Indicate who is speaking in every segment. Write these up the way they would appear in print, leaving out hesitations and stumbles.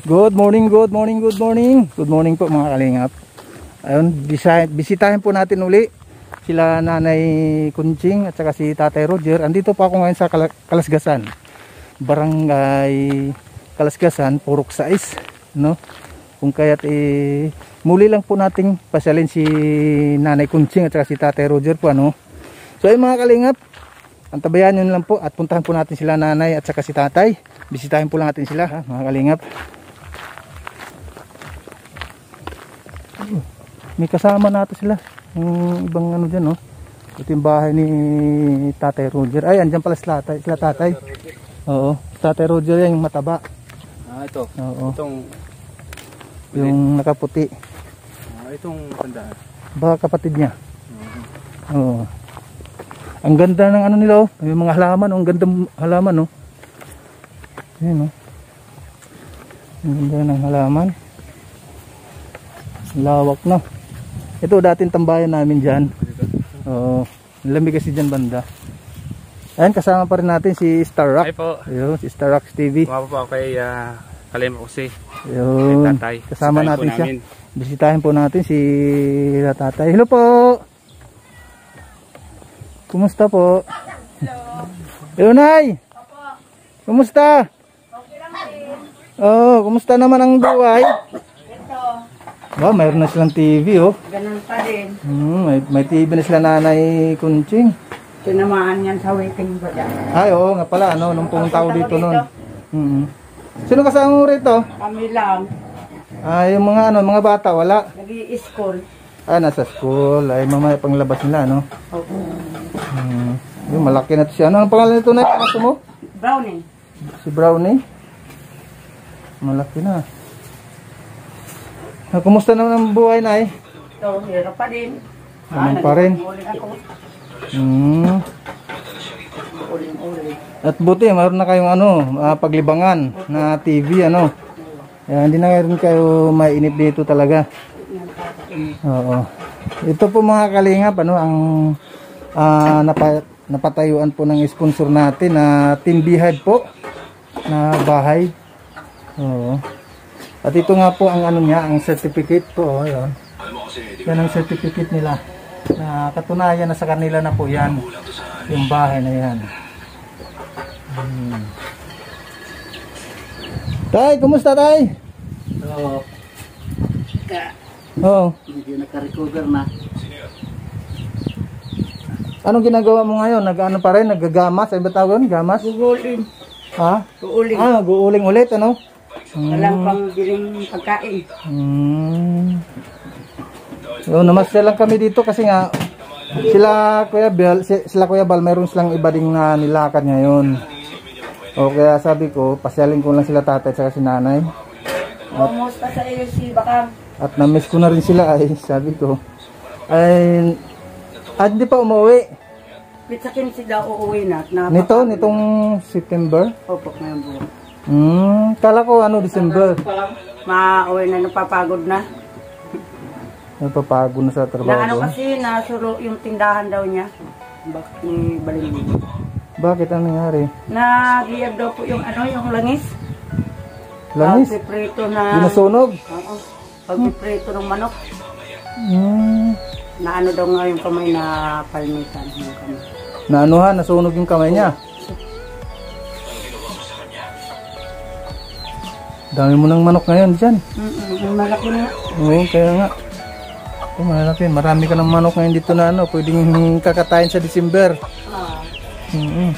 Speaker 1: Good morning, good morning, good morning. Good morning po mga kalingap. Ayun, bisitahin po natin uli sila Nanay Kunching at saka si Tatay Roger. Andito po ako ngayon sa Kalasgasan, Barangay Kalasgasan, Purok 6, no? Kung kaya't muli lang po nating pasyalin si Nanay Kunching at saka si Tatay Roger po, ano? So ayun mga kalingap, antabayan nyo lang po at puntahan po natin sila Nanay at saka si Tatay. Bisitahin po lang natin sila, ha, mga kalingap. May kasama natin sila, yung ibang ano dyan, no? Ito yung bahay ni Tatay Roger. Ay, andyan pala sila tatay. Oo, Tatay Roger yan, yung mataba.
Speaker 2: Ah, ito.
Speaker 1: Oo.
Speaker 2: Itong
Speaker 1: yung nakaputi.
Speaker 2: Itong matanda.
Speaker 1: Baka kapatid niya. Oo. Ang ganda ng ano nila, oh. May mga halaman, oh. Ang ganda halaman, oh. Ayan, oh. Ang ganda ng halaman. Lawak na. Ito dating tambayan namin dyan. Oo. Lamig kasi dyan banda. Ayan, kasama pa rin natin si Star Rock.
Speaker 2: Hi po.
Speaker 1: Ayun, si Star Rock TV.
Speaker 2: Kumapa po ako kay Kalema Jose.
Speaker 1: Ayun.
Speaker 2: Tatay.
Speaker 1: Kasama
Speaker 2: Bisitahin
Speaker 1: natin
Speaker 2: po
Speaker 1: siya.
Speaker 2: namin.
Speaker 1: Bisitahin po natin si Tatay. Hello po. Kumusta po? Hello. Nay. Kumusta?
Speaker 3: Okay lang din.
Speaker 1: Oh, kumusta naman ang buhay?
Speaker 3: Ito,
Speaker 1: Ba, mayroon na silang TV, oh.
Speaker 3: ganun pa din.
Speaker 1: May TV na sila Nanay Kunching.
Speaker 3: Tinamaan yan sa waiting ba dyan?
Speaker 1: Ay, oo nga pala, ano, nung pumunta ako dito noon. Sino kasama mo rito?
Speaker 3: Kami lang,
Speaker 1: Ay, yung mga ano, mga bata, wala.
Speaker 3: nag-i-school.
Speaker 1: Ah, nasa school. Ay, mamaya panglabas nila, no?
Speaker 3: Oo.
Speaker 1: Yung malaki na to siya. Ano ang pangalan nito na? Ano mo?
Speaker 3: Brownie.
Speaker 1: Si Brownie. Malaki na. Kumusta naman ang buhay, Nay?
Speaker 3: Ito, hirap pa din.
Speaker 1: Ganun pa rin.
Speaker 3: Uling ako. Uling-uling.
Speaker 1: At buti, mayroon na kayong ano, paglibangan na TV, ano. Hindi na rin kayo mainip dito talaga. Oo. Ito po mga kalingap, ano, ang napatayuan po ng sponsor natin na Team Beehive po na bahay. Oo. At ito nga po ang ano niya, ang certificate po, ayun. Yan ang certificate nila. Na katunayan na sa kanila na po yan. Yung bahay na yan. Tay, kumusta tay?
Speaker 3: Oo.
Speaker 1: Oo.
Speaker 3: Medyo naka-recover na.
Speaker 1: Anong ginagawa mo ngayon? Nag-ano pa rin? Nagagamas? Ay ba tawag yun? Gamas?
Speaker 3: Guguling.
Speaker 1: Ha?
Speaker 3: Guguling.
Speaker 1: Guuling ulit, ano?
Speaker 3: Walang pang biling pagkain.
Speaker 1: So, namasyal lang kami dito kasi nga sila Kuya Bal, mayroon silang iba ding na nilakad ngayon. O kaya sabi ko, pasyalin ko lang sila tatay at si nanay.
Speaker 3: Kumusta sa iyo si Bakam?
Speaker 1: At na-miss ko na rin sila ay sabi ko. Ay, hindi pa umuwi.
Speaker 3: Pitsakin si daw uuwi na.
Speaker 1: Nitong September?
Speaker 3: Opo, ngayon buwan.
Speaker 1: Kala ko ano, December.
Speaker 3: Mauwi na, napapagod na.
Speaker 1: Napapagod na sa trabaho.
Speaker 3: Na ano kasi, nasuro yung tindahan daw niya. Bakit ni Balingin?
Speaker 1: Bakit ang nangyari?
Speaker 3: Nagiyag daw po yung ano, yung langis.
Speaker 1: Langis?
Speaker 3: Pagpiprito na...
Speaker 1: Dinasunog?
Speaker 3: Oo. Pagpiprito ng manok. Na ano daw nga yung kamay na palmitan. Yung kamay.
Speaker 1: Naanuhan, nasunog yung kamay niya. Dami mo ng manok ngayon dyan.
Speaker 3: Yung malaki na.
Speaker 1: Oo, kaya nga. Malaki. Marami ka ng manok ngayon dito na ano. Pwedeng kakatayin sa December.
Speaker 3: Hindi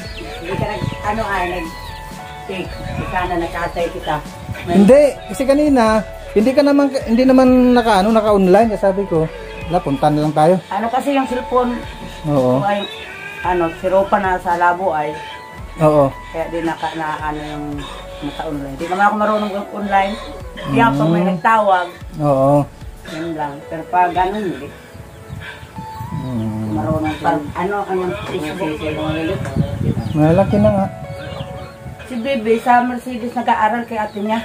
Speaker 3: ka nag-take. Sana nakatay kita.
Speaker 1: Hindi. Kasi kanina, hindi naman naka-online. Kasi sabi ko, punta na lang tayo.
Speaker 3: Ano kasi yung cellphone.
Speaker 1: Oo.
Speaker 3: Ay, siropa na sa labo ay.
Speaker 1: Oo.
Speaker 3: Kaya di yung naka-online. Di naman ako marunong online. Di ako may nagtawag.
Speaker 1: Oo.
Speaker 3: Yan lang. Pero pag ganun, hindi. Marunong pag ang Facebook.
Speaker 1: Malaki na nga.
Speaker 3: Si Bebe sa Mercedes nag-aaral kay ate niya.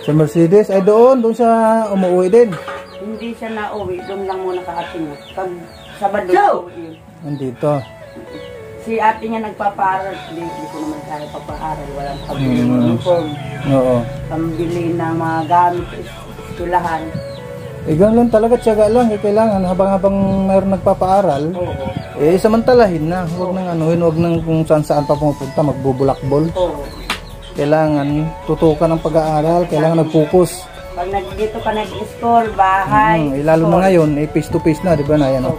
Speaker 1: Sa Mercedes? Ay doon siya umuwi din.
Speaker 3: Hindi siya nauwi. Doon lang muna ka ate niya. Pag Sabado, yun.
Speaker 1: Nandito.
Speaker 3: Si ate niya nagpapaaral, hindi ko naman kaya papaaral, walang pambili ng uniform.
Speaker 1: Oo.
Speaker 3: Pambili ng ng mga gamit, tulahan.
Speaker 1: Ganun lang talaga, tiyaga lang. Kailangan habang mayroon nagpapaaral,
Speaker 3: Oo.
Speaker 1: samantalahin na. Huwag nang anuhin, huwag nang kung saan pa pumunta, magbubulakbol.
Speaker 3: Oo.
Speaker 1: Kailangan tutukan ng pag-aaral, kailangan nag-focus.
Speaker 3: Pag dito ka nag-school, bahay.
Speaker 1: Lalo na ngayon, face to face na, di ba na yan?
Speaker 3: Oo.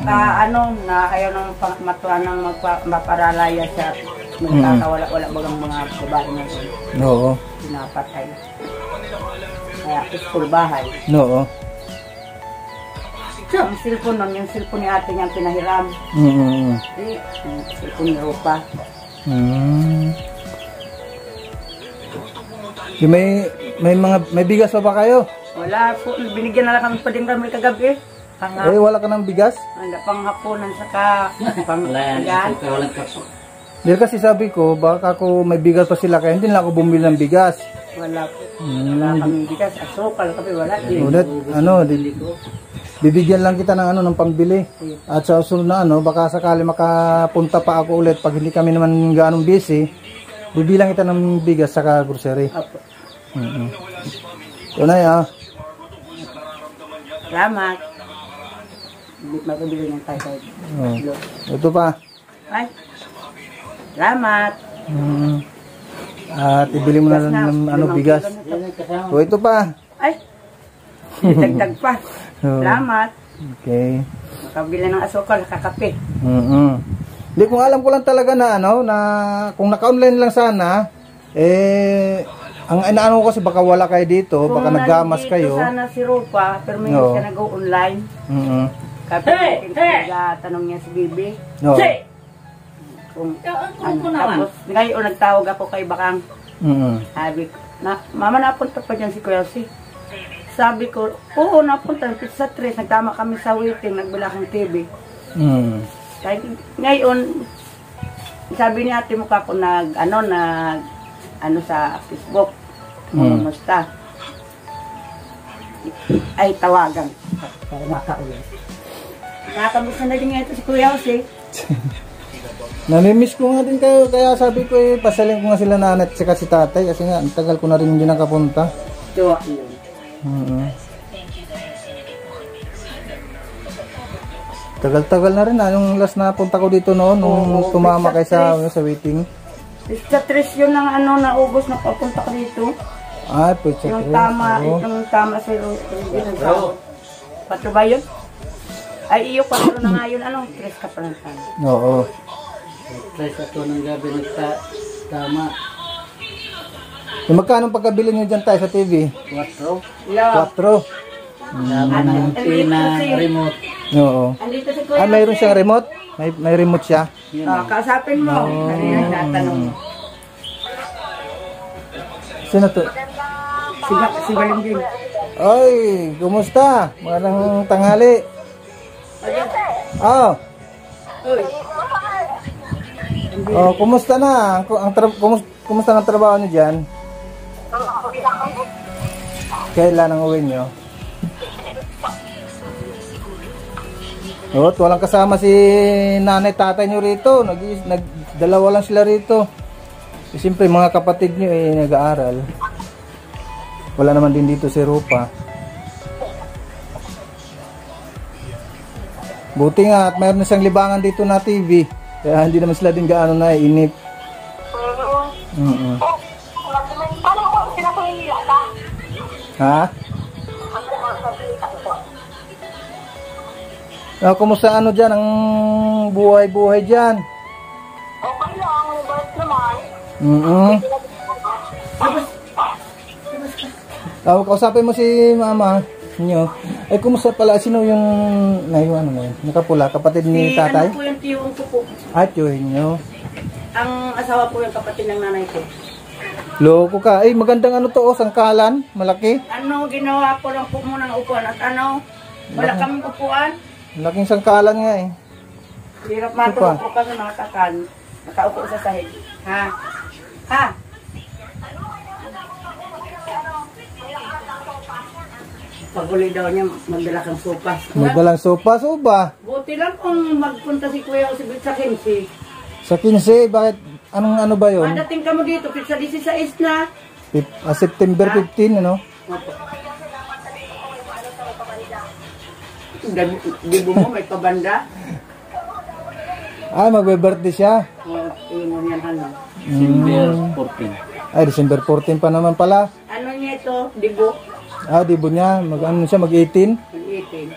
Speaker 3: Saka na ayaw nang matuwa ng maparalaya sa wala bagang mga babae na
Speaker 1: Oo.
Speaker 3: pinapatay. Kaya school, bahay.
Speaker 1: Oo.
Speaker 3: Yung cellphone nun, yung cellphone ni ate niyang pinahiram. Yung cellphone ni Rupa.
Speaker 1: May bigas pa ba kayo?
Speaker 3: Wala po, binigyan na lang kami pa din kami kagabi.
Speaker 1: Wala ka ng bigas?
Speaker 3: Panghapunan saka panghagan.
Speaker 1: Dahil kasi sabi ko, baka ako may bigas pa sila, kaya hindi na ako bumili ng bigas.
Speaker 3: Wala po. Wala kami bigas, asukal kami wala.
Speaker 1: Ulit, bibigyan lang kita ng ng pambili. At sa susunod na baka sakali makapunta pa ako ulit pag hindi kami naman gaanong busy, bibilang kita ng bigas saka grocery.
Speaker 3: Opo.
Speaker 1: Ito na yan.
Speaker 3: Salamat. Magpabili ng tayo.
Speaker 1: Ito pa.
Speaker 3: Ay. Salamat.
Speaker 1: At ibili mo na ng bigas. Ito pa.
Speaker 3: Ay. Dagdag pa. Salamat.
Speaker 1: Okay.
Speaker 3: Makabili ng asukal, kakape.
Speaker 1: Hindi kung alam ko lang talaga na na kung naka-online lang sana, ang inaano ko kasi baka wala kayo dito, baka naggamas kayo.
Speaker 3: Kung sana si Rupa, pero may siya nag-online. Kapag tanong niya si Bibi. Tapos ngayon nagtawag ako kay Bakang. Sabi ko, mama napunta pa dyan si Kuya Si. Sabi ko, oo napunta, sa 3, nagtama kami sa waiting, nagbila akong TV. Ngayon, sabi ni ate mo ka ko sa Facebook, musta. Ay tawagan. Para makaulit. Nakakamiss na din nga ito si Kuya Si.
Speaker 1: Namimiss ko nga din kayo, kaya sabi ko pasaling ko nga sila nanay at saka si tatay kasi nga, ang tagal ko na rin hindi nakapunta.
Speaker 3: So,
Speaker 1: tagal-tagal na rin yung last na punta ko dito noon, nung tumama kayo sa waiting.
Speaker 3: Sa 3 yun ng naubos na papunta ko dito.
Speaker 1: Ay, pwede
Speaker 3: yung tama sa patro ba yun? Ay, iyo, 4 na nga yun. 3 ka pa lang sana.
Speaker 1: Oo.
Speaker 3: 3 ako ng gabi nagtama.
Speaker 1: Magkano pagkabili nyo dyan tayo sa TV?
Speaker 3: 4.
Speaker 1: 4.
Speaker 3: Remote.
Speaker 1: Oo. Mayroon siyang remote? May remote siya?
Speaker 3: Kausapin mo. Kanina nagtatanong.
Speaker 1: Sino to?
Speaker 3: Si Balingging.
Speaker 1: Oy, kumusta? Magandang tanghali. Kumusta na? Kumusta ang trabaho niyo dyan? Kailan ang uwi niyo? Walang kasama si nanay tatay niyo rito. Dalawa lang sila rito. Siyempre mga kapatid niyo nag-aaral. Wala naman din dito si Rupa. Buti nga at mayroon na siyang libangan dito na TV. Kaya hindi naman sila din gaano na inip. Ha? Kumusta dyan ang buhay-buhay dyan?
Speaker 4: Okay lang, mabait naman.
Speaker 1: Kausapin mo si mama niyo. Kumusta pala? Sino yung nakapula? Kapatid ni tatay?
Speaker 3: Ano po yung tiyong ko po?
Speaker 1: Tiyuhin niyo.
Speaker 3: Ang asawa po yung kapatid ng nanay ko.
Speaker 1: Loko ka. Magandang sangkalan. Malaki.
Speaker 3: Ginawa ko lang po muna ng upuan at wala kaming upuan.
Speaker 1: Malaking sangkalan nga
Speaker 3: Hirap matulog po kasi nakatakan. Nakaupo sa sahig. Ha? Paguli daw niya, magdala kang sopas.
Speaker 1: Magdalang sopas o ba?
Speaker 3: Buti lang kung magpunta si Kuya o sa 15.
Speaker 1: Sa 15, bakit? Anong ba yun?
Speaker 3: Madating ka mo dito, sa 16 na.
Speaker 1: September 15, ano?
Speaker 3: Dibo mo, may pabanda.
Speaker 1: Ah, magbe-birthday siya.
Speaker 3: Yun mo yan, ano.
Speaker 2: December 14.
Speaker 1: Ay, December 14 pa naman pala.
Speaker 3: Ano niya ito? Dibo?
Speaker 1: Ah, dibo niya. Mag-ano siya, mag-18?
Speaker 3: Mag-18.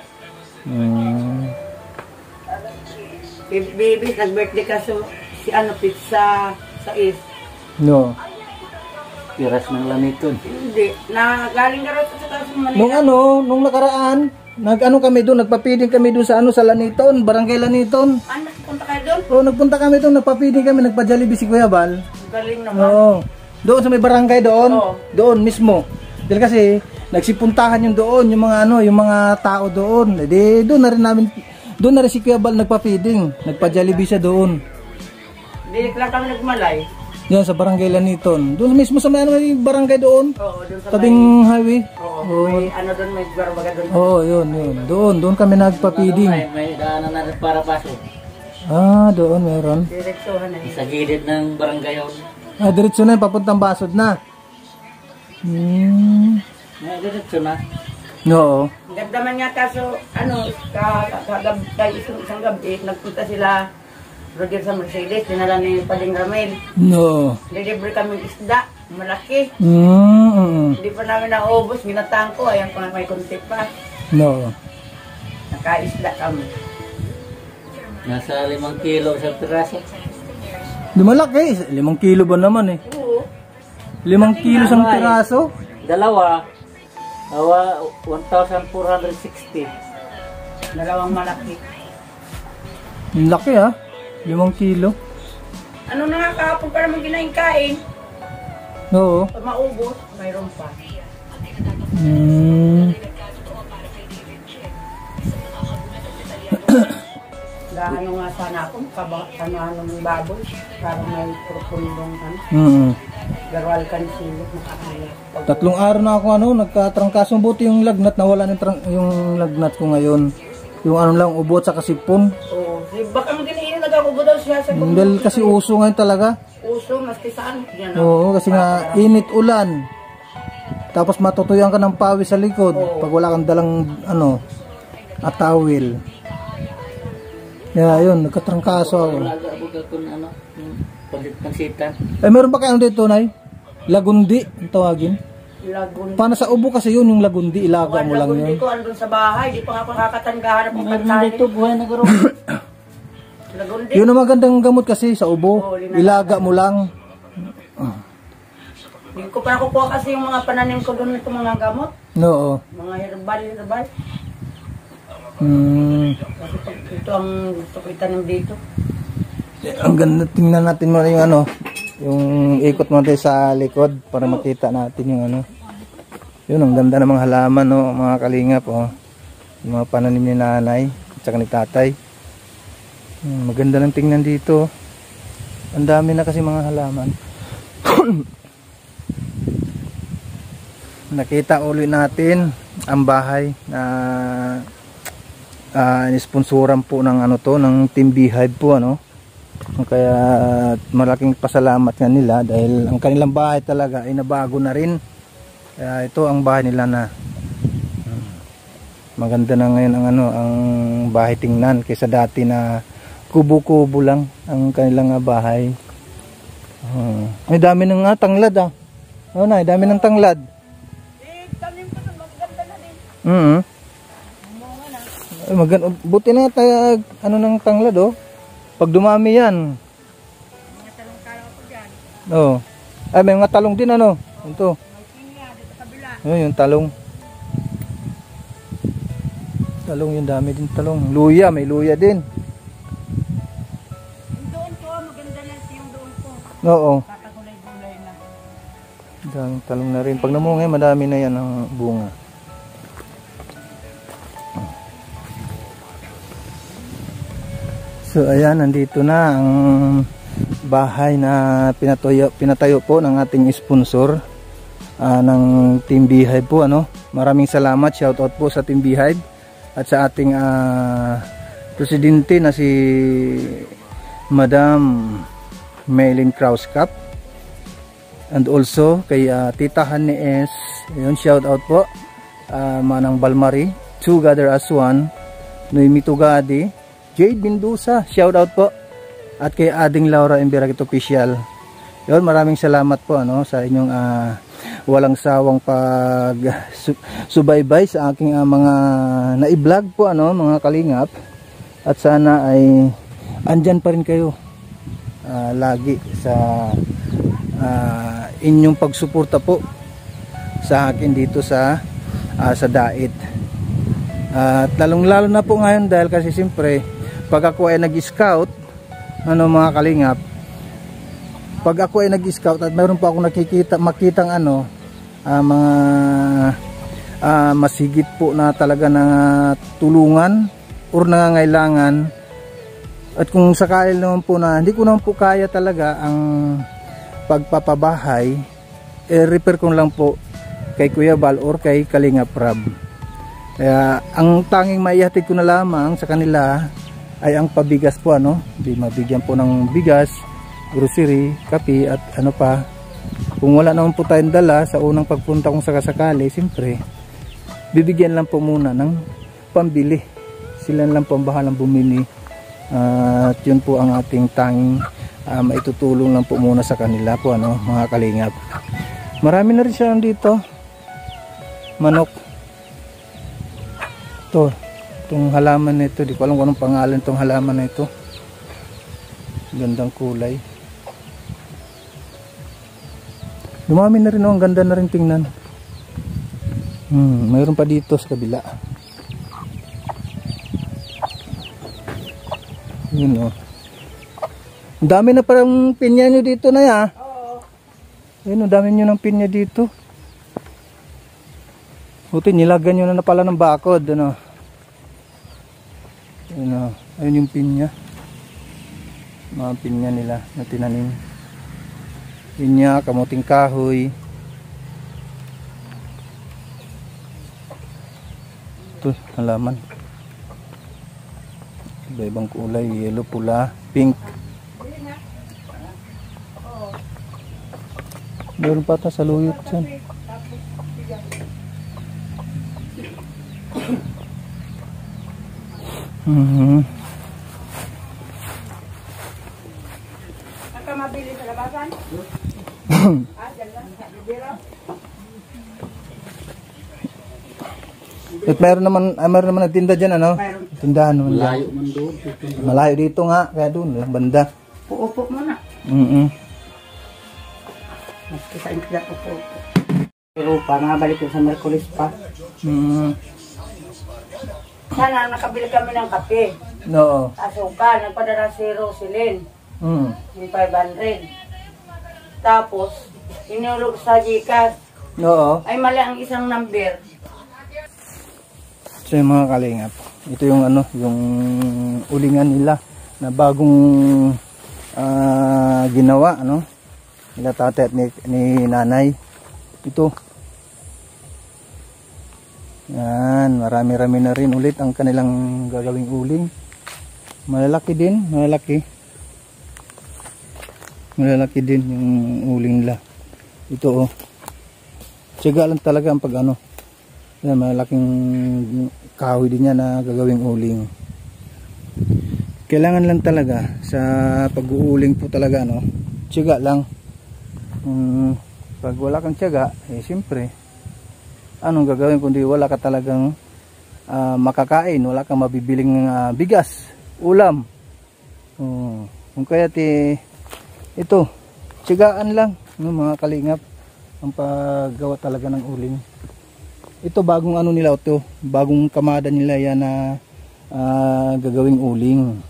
Speaker 3: Baby, nag-birthday ka si ano, pizza sa is.
Speaker 1: No.
Speaker 2: Piras ng lamiton.
Speaker 3: Hindi. Galing na rin sa Manila.
Speaker 1: Nung nakaraan, nag-ano kami doon, nagpa-feeding kami doon sa sa Laniton, Barangay Laniton.
Speaker 3: Ano, punta kayo doon?
Speaker 1: Oo, nagpunta kami doon, nagpa-feeding kami, nagpa-Jollibee si Kuya Bal.
Speaker 3: Galing naman.
Speaker 1: Oo. Doon sa may barangay doon,
Speaker 3: Oo.
Speaker 1: doon mismo. Dahil kasi nagsipuntahan yung doon, yung mga tao doon. Di doon na rin si Kuya Bal nagpa-feeding, nagpa-Jollibee siya doon.
Speaker 3: Hindi lang kami nagmalay.
Speaker 1: Yan sa Barangay Laniton. Doon mismo sa may barangay doon.
Speaker 3: Oo, doon sa
Speaker 1: Tabing highway.
Speaker 3: Oo, may ano doon, may barbaga doon.
Speaker 1: Oo, yun. Doon kami nagpa-feeding.
Speaker 2: May daanan na rin para pasok.
Speaker 1: Ah, doon meron.
Speaker 3: Direksyohan na yun.
Speaker 2: Sa gilid ng barangay yun.
Speaker 1: Ah, diretso na yun, papuntang Basod na.
Speaker 2: May diretso na.
Speaker 1: Oo.
Speaker 3: Ganda man nga kaso, ano, isang gabi, nagpunta sila Roger sa Mercedes, dinala ni Pading Ramel.
Speaker 1: No.
Speaker 3: Deliver kami isda, malaki. Hindi pa namin naubos, ginatang ko, ayan pa may konti pa.
Speaker 1: No.
Speaker 3: Nakaisda kami.
Speaker 2: Nasa 5 kilo sa piraso.
Speaker 1: Di malaki, 5 kilo ba naman eh?
Speaker 3: Oo.
Speaker 1: 5 kilo sa piraso?
Speaker 2: Dalawa, 1,460.
Speaker 3: Dalawang malaki.
Speaker 1: Ang laki ah. 5 kilo.
Speaker 3: Ano na nga kahapon pa naman kinain-kain?
Speaker 1: Oo.
Speaker 3: Pag maubos, mayroon pa. Ano nga sana ako, ano ng baboy, parang may propundong ano, garwal ka ni silip, makakaya.
Speaker 1: 3 araw na ako nagkatrangkasong buti yung lagnat, nawala yung lagnat ko ngayon. Yung lang, ubot sa kasipon.
Speaker 3: Oo, baka mo din nag-agubo daw siya sa
Speaker 1: Dahil kasi uso ngayon talaga.
Speaker 3: Uso, maski saan. Yan,
Speaker 1: Oo, kasi nga init ulan. Tapos matutuyan ka ng pawis sa likod pag wala kang dalang atawil. Yun, nagkatrangkaso ako.
Speaker 2: Wala kung ano, pansitan.
Speaker 1: Meron pa kayo dito, Nay? Lagundi, ang tawagin.
Speaker 3: Lagundi.
Speaker 1: Paano sa ubo kasi yun, yung lagundi, ilaga mo lang
Speaker 3: Lagundi
Speaker 1: yun.
Speaker 3: ko, andun sa bahay, di pa nga ako nakakatanggahan ng
Speaker 2: Meron
Speaker 3: pagkain.
Speaker 2: dito, buhay na garo.
Speaker 3: Lagundi.
Speaker 1: Yun ang magandang gamot kasi sa ubo. Ilaga mo lang.
Speaker 3: Hindi ko pa nakukuha kasi yung mga pananim ko doon itong mga gamot.
Speaker 1: Oo.
Speaker 3: Mga herbal. Kasi pag ito ang gusto ko itanim dito.
Speaker 1: Ang ganda, tingnan natin mo yung yung ikot mo tayo sa likod para makita natin yung Yun, ang ganda ng mga halaman, mga kalingap, yung mga pananim ni nanay at saka ni tatay. Maganda ng tingnan dito. Ang dami na kasi mga halaman. Nakita ulit natin ang bahay na inisponsoran po ng ng Team Beehive po kaya malaking pasalamat nga nila dahil ang kanilang bahay talaga ay nabago na rin. Kaya ito ang bahay nila na maganda na ngayon ang bahay tingnan kaysa dati na kubo-kubo lang ang kanilang bahay. May dami ng tanglad na, dami ng tanglad.
Speaker 3: Tanim ko doon, maganda na din.
Speaker 1: Maganda, buti na tayo ng tanglad pag dumami yan.
Speaker 3: Mga talong-talong ko dyan.
Speaker 1: Ay may mga talong din ito.
Speaker 3: May kinya dito sa kabila.
Speaker 1: Yung talong yung dami din talong. Luya, may luya din.
Speaker 3: Yung doon ko, maganda na yung doon ko.
Speaker 1: Oo,
Speaker 3: Kakakulay-gulay na.
Speaker 1: daming talong na rin. Pag namungay, madami na yan ang bunga. So ayan, nandito na ang bahay na pinatayo po ng ating sponsor ng Team Beehive po. Maraming salamat, shout out po sa Team Beehive at sa ating presidente na si Madam Maylin Krauskap. And also kay Tita Honey S, yun, shout out po. Manang Balmari, Together as One, Noemi Tugadi, Jade Bindusa, shout out po. At kay Ading Laura Emberakit Official. Yun, maraming salamat po sa inyong walang sawang pag subaybay sa aking mga na-vlog po mga kalingap. At sana ay andyan pa rin kayo lagi sa inyong pagsuporta po sa akin dito sa Dait. At lalong-lalo na po ngayon dahil kasi siyempre pag ako ay nag-scout mga kalingap, pag ako ay nag-scout at mayroon pa ako makitang mga masigit po na talaga na tulungan or nangangailangan, at kung sakali naman po na hindi ko naman po kaya talaga ang pagpapabahay, refer ko lang po kay Kuya Bal or kay Kalingap Rab. Kaya ang tanging maihatid ko na lamang sa kanila ay ang pabigas po, di mabigyan po ng bigas, grocery, kape at pa. Kung wala naman po tayong dala sa unang pagpunta kong sakasakali, siyempre bibigyan lang po muna ng pambili. Sila lang po ang bahalang bumili. At yun po ang ating tanging maitutulong lang po muna sa kanila po, mga kalingap. Marami na rin siya dito. Manok. Itong halaman na ito, di ko alam kung anong pangalan itong halaman na ito. Gandang kulay. Dumami na rin, ang ganda na rin tingnan. Mayroon pa dito sa kabila. Yun ang dami na parang pinya nyo dito na ya. Yun, ang dami nyo ng pinya dito. Buti nilagyan nyo na pala ng bakod. Ayun yung pinya. Mga pinya nila na tinanim. Pinya, kamuting kahoy. Ito, halaman. Iba-ibang kulay, yellow, pula, pink. Meron pa ata sa luyot dyan.
Speaker 3: Mabili sa labasan?
Speaker 1: At mayroon naman nagtinda dyan, tindahan naman dyan.
Speaker 2: Malayo man doon.
Speaker 1: Malayo dito nga, kaya doon, banda.
Speaker 3: Uupo muna. Maskisain ko dyan, upo. Pero pa, nakabalik ko sa Merkulis pa. Sana nakabili kami ng kape.
Speaker 1: No.
Speaker 3: Asukal, nagpadala si Roselyn. Yung 500. Tapos, inulog sa Gcash.
Speaker 1: No.
Speaker 3: Ay mali ang isang number.
Speaker 1: So yung mga kalingap, ito yung yung ulingan nila na bagong ginawa, nila tatay at ni nanay. Ito. Yan, marami-rami na rin ulit ang kanilang gagawing uling. Malalaki din, malalaki. Malalaki din yung uling nila. Ito tiyaga lang talaga ang pag yan, malaking kahoy din yan na gagawing uling. Kailangan lang talaga sa pag-uuling po talaga tiyaga lang. Pag wala kang tiyaga, siyempre anong gagawin kundi wala ka talagang makakain, wala kang mabibiling bigas, ulam. Kung kaya ito, tiyagaan lang mga kalingap ang paggawa talaga ng uling. Ito bagong nila ito, bagong kamada nila yan na gagawing uling.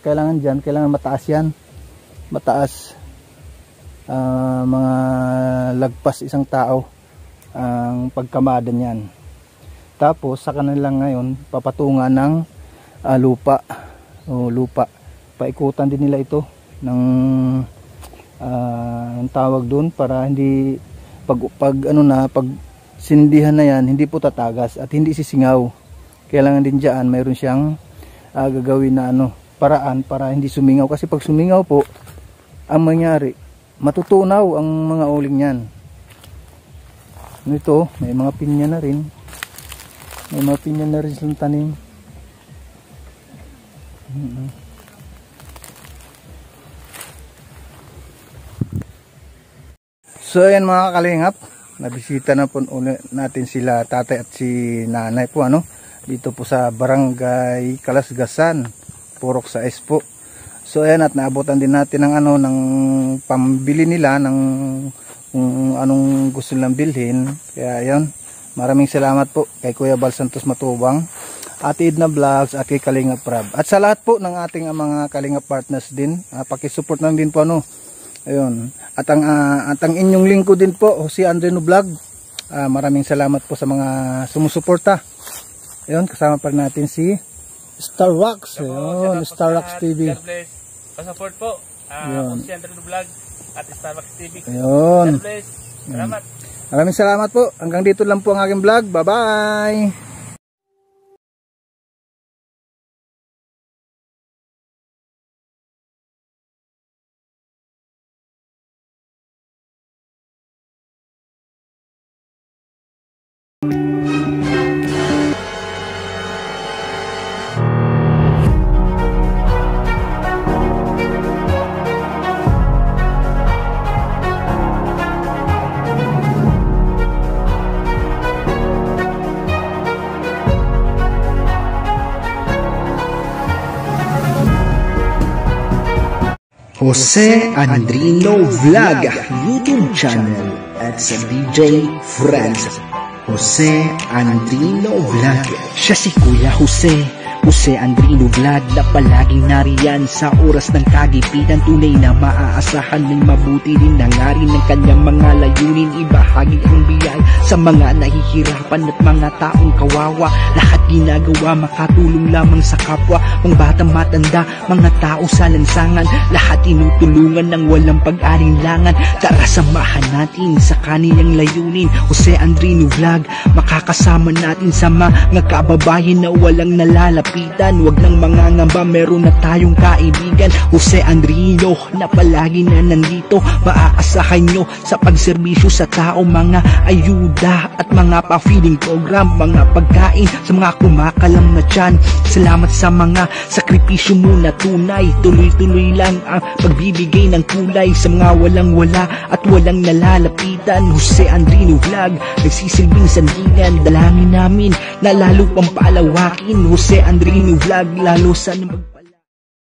Speaker 1: Kailangan dyan, kailangan mataas yan, mataas, mga lagpas isang tao ang pagkamada niyan. Tapos sa kanila ngayon papatungan ng lupa paikutan din nila ito ng ang tawag doon para hindi pag sinindihan na yan hindi po tatagas at hindi sisingaw. Kailangan din diyan mayroon siyang gagawin na paraan para hindi sumingaw, kasi pag sumingaw po ang mangyari matutunaw ang mga uling niyan. Ito, may mga pinya na rin. May mga pinya na rin silang tanim. So ayan mga kalingap, nabisita na po ulit natin sila tatay at si nanay po dito po sa Barangay Kalasgasan, Purok sa po. So ayan, at naabutan din natin ng ng pambili nila ng kung anong gusto nilang bilhin. Kaya ayan, maraming salamat po kay Kuya Bal Santos Matubang, Ate Edna Vlogs at kay Kalingap Rab. At sa lahat po ng ating mga Kalingap partners din, paki-support lang din po ayun. At ang inyong lingko din po, si Andre No Vlog. Maraming salamat po sa mga sumusuporta. Ayun, kasama pa natin si Starwax. Ayun, Starwax TV.
Speaker 5: God bless. Pa-support po. Si Andre No Vlog at Starwax TV.
Speaker 1: Ayun.
Speaker 5: God bless. Salamat.
Speaker 1: Maraming salamat po. Hanggang dito lang po ang aking vlog. Bye-bye.
Speaker 6: Jose Andrino Vlog YouTube channel at sa DJ Friends. Jose Andrino Vlog. Siya si Kuya Jose Andrino Vlog na palaging nariyan sa oras ng kagipitan. Tunay na maaasahan ng mabuti rin nangarin ng kanyang mga layunin. Ibahagi ang biyay sa mga nahihirapan at mga taong kawawa. Lahat ginagawa makatulong lamang sa kapwa, mga batang matanda, mga tao sa lansangan. Lahat tinutulungan ng walang pag-alinlangan. Tara samahan natin sa kanilang layunin. Jose Andrino Vlog, makakasama natin sa mga kababayan na walang nalalapitan. Wag nang mangangamba, meron na tayong kaibigan. Jose Andrino na palagi na nandito. Maaasahan nyo sa pagserbisyo sa tao, mga ayuda at mga pa-feeding program, mga pagkain sa mga kumakalam na tiyan. Salamat sa mga sakripisyo mo na tunay. Tuloy-tuloy lang ang pagbibigay ng kulay sa mga walang-wala at walang nalalapitan. Jose Andrino Vlog, nagsisilbing sandigan. Dalangin namin na lalo pang palawakin. Jose Andrino Vlog, lalo sana